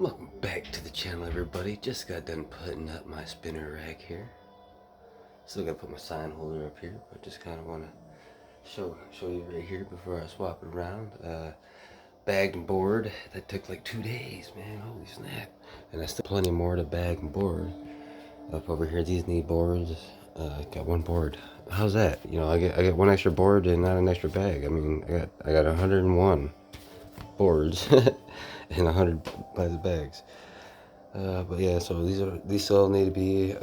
Welcome back to the channel, everybody. Just got done putting up my spinner rack here. Still gotta put my sign holder up here, but just kind of want to show you right here before I swap it around. Bagged and board. That took like 2 days, man. Holy snap! And I still plenty more to bag and board up over here. These need boards. Got one board. How's that? You know, I get one extra board and not an extra bag. I mean, I got 101 boards and 100 plastic bags. But yeah, so these still need to be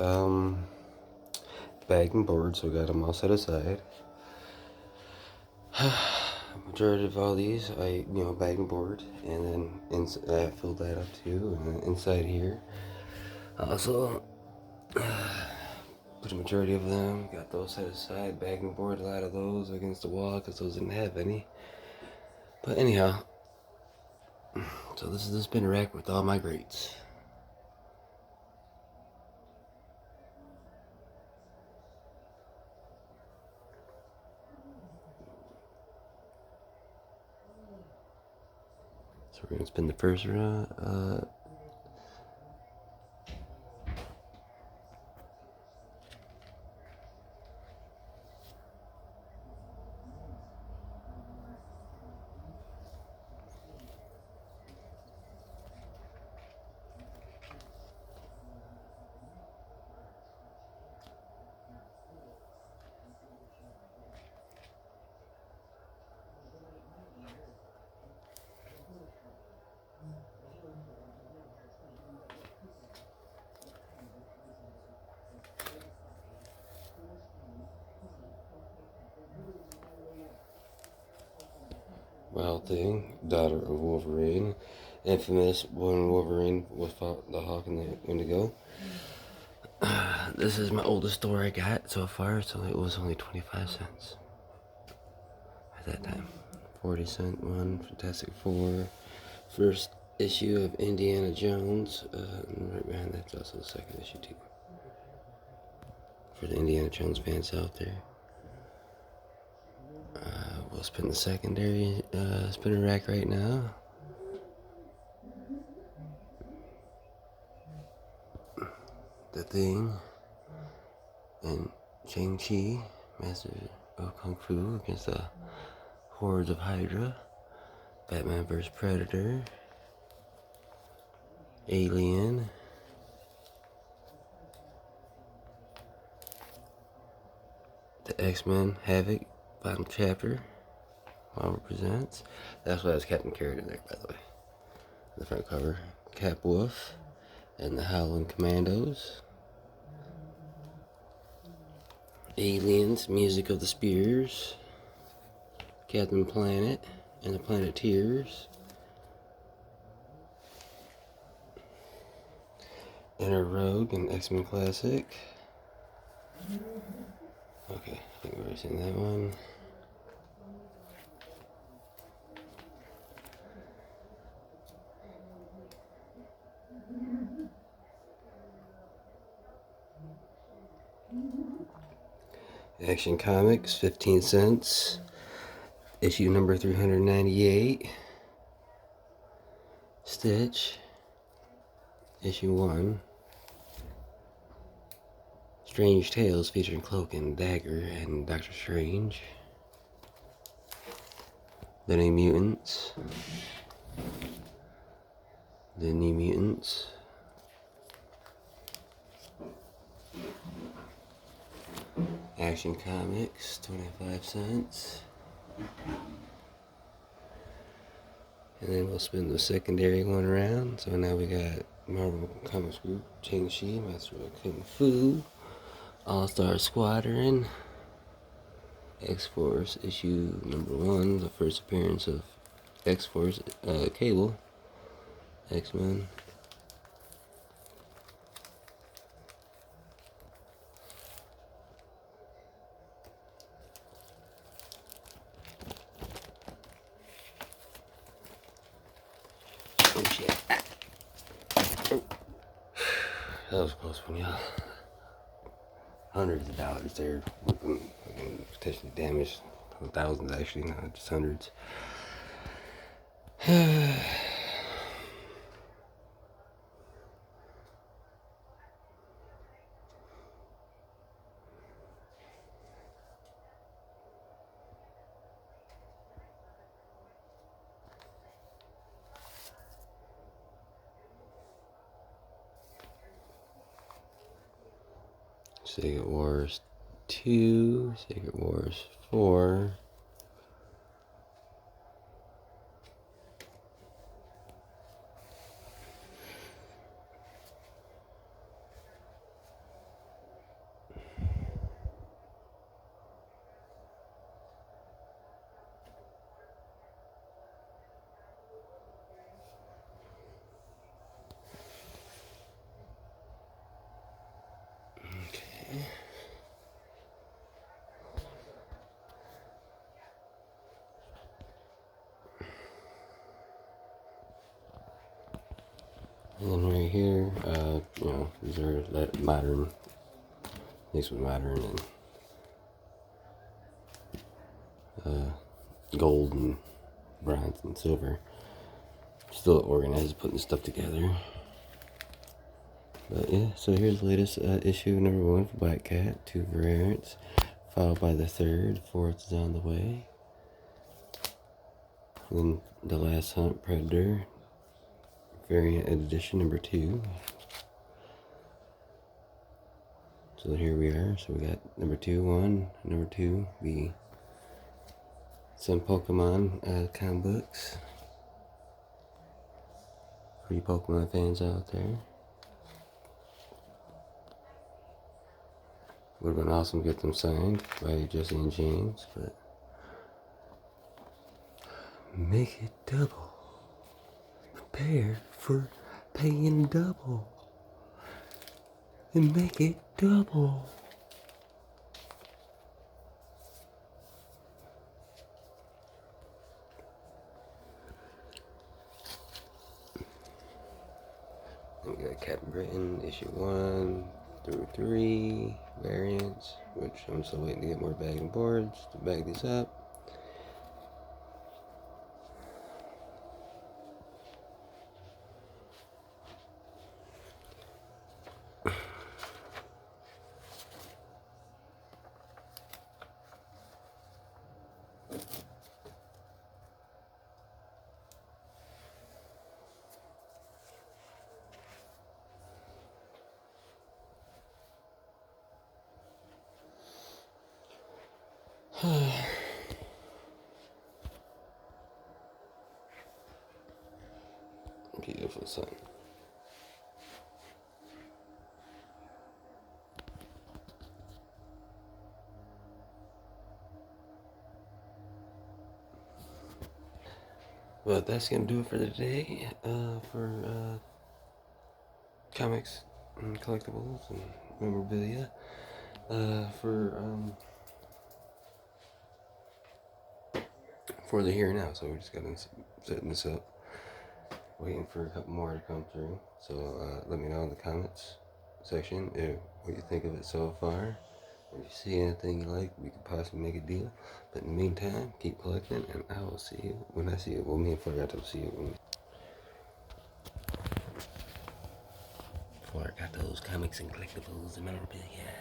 bagged and board, so I got them all set aside. Majority of all these, I bag and board, and then I filled that up too. And then inside here, also put a majority of them, got those set aside, bag and board a lot of those against the wall because those didn't have any. But anyhow, so this is the spinner rack with all my grates. So we're gonna spin the first round. Wild Thing, daughter of Wolverine, infamous when Wolverine was fought the Hawk and the Wendigo. This is my oldest store I got so far, so it was only 25 cents at that time. 40-cent one, Fantastic Four, first issue of Indiana Jones, and right behind that's also the second issue too. For the Indiana Jones fans out there. We'll spin the secondary spinner rack right now. The Thing and Shang-Chi, Master of Kung Fu against the hordes of Hydra. Batman vs. Predator. Alien. The X-Men Havoc final chapter. Marvel Presents. That's why I was Captain Carrot in there, by the way. The front cover. Cap Wolf and the Howling Commandos. Aliens, Music of the Spears. Captain Planet and the Planeteers. Inner Rogue and X-Men Classic. Okay, I think we've already seen that one. Action Comics, 15 cents. Issue number 398. Stitch, issue 1. Strange Tales featuring Cloak and Dagger and Doctor Strange. The New Mutants. The New Mutants. Action Comics, 25 cents. And then we'll spin the secondary one around. So now we got Marvel Comics Group, Shang-Chi, Master of Kung Fu, All-Star Squadron, X-Force issue number 1, the first appearance of X-Force, Cable, X-Men. Oh shit. Oh. That was a close one, y'all. Hundreds of dollars there. Potentially damaged. Thousands actually, not just hundreds. Secret Wars 2, Secret Wars 4. Okay. And then right here, these are modern, mixed with modern and gold and bronze and silver. Still organized, putting stuff together. But yeah, so here's the latest issue number 1 for Black Cat, 2 variants, followed by the third, 4th is on the way. And then The Last Hunt Predator, variant edition number 2. So here we are. So we got number 2, 1, number 2, some Pokemon comic books for you Pokemon fans out there. Would have been awesome to get them signed by Jesse and James, but make it double. Prepare for paying double. And make it double. We got Captain Britain, issue 1 through 3 variants, which I'm still waiting to get more bag and boards to bag these up. Beautiful sun. But that's gonna do it for the day. For comics and collectibles and memorabilia. For the here and now. So we're just gonna setting this up, waiting for a couple more to come through. So let me know in the comments section what you think of it so far. If you see anything you like, we could possibly make a deal. But in the meantime, keep collecting, and I will see you when I see you. Well, me and Flair got to see you when Flair got those comics and collectibles and memorabilia.